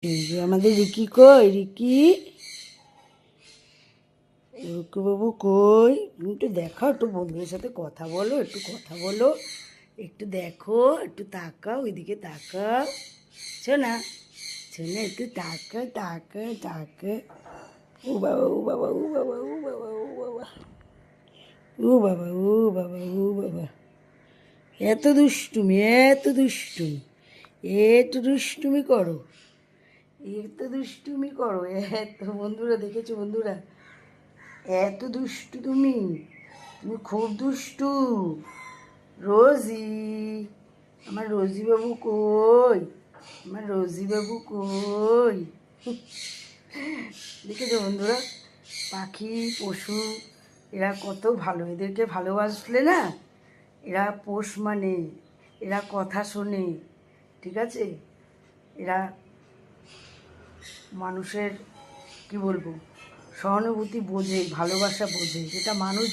এই যে আমাদের রিকি কই, রিকি রুকু বাবু কই? তুমি একটু দেখাও, একটু বন্ধুদের সাথে কথা বলো, একটু কথা বলো, একটু দেখো, একটু তাকাও, ওইদিকে তাকাও। শোনা, শোনা, একটু তাকা তাকা তাকা। ও বাবা, ও বাবা, ও বাবা, ও বাবা, ও বাবা, ও বাবা, ও বাবা, ও বাবা, এত দুষ্টুমি, এত দুষ্টুমি, একটু দুষ্টুমি করো, এত দুষ্টুমি করো, এত। বন্ধুরা দেখেছো, বন্ধুরা এত দুষ্টু তুমি, তুমি খুব দুষ্টু। রোজি, আমার রোজি বাবু কই, আমার রোজি বাবু কই? দেখেছো বন্ধুরা, পাখি পশু এরা কত ভালো, এদেরকে ভালোবাসলে না এরা পোষ মানে, এরা কথা শোনে, ঠিক আছে, এরা মানুষের কি বলবো সহানুভূতি বোঝে, ভালোবাসা বোঝে, যেটা মানুষ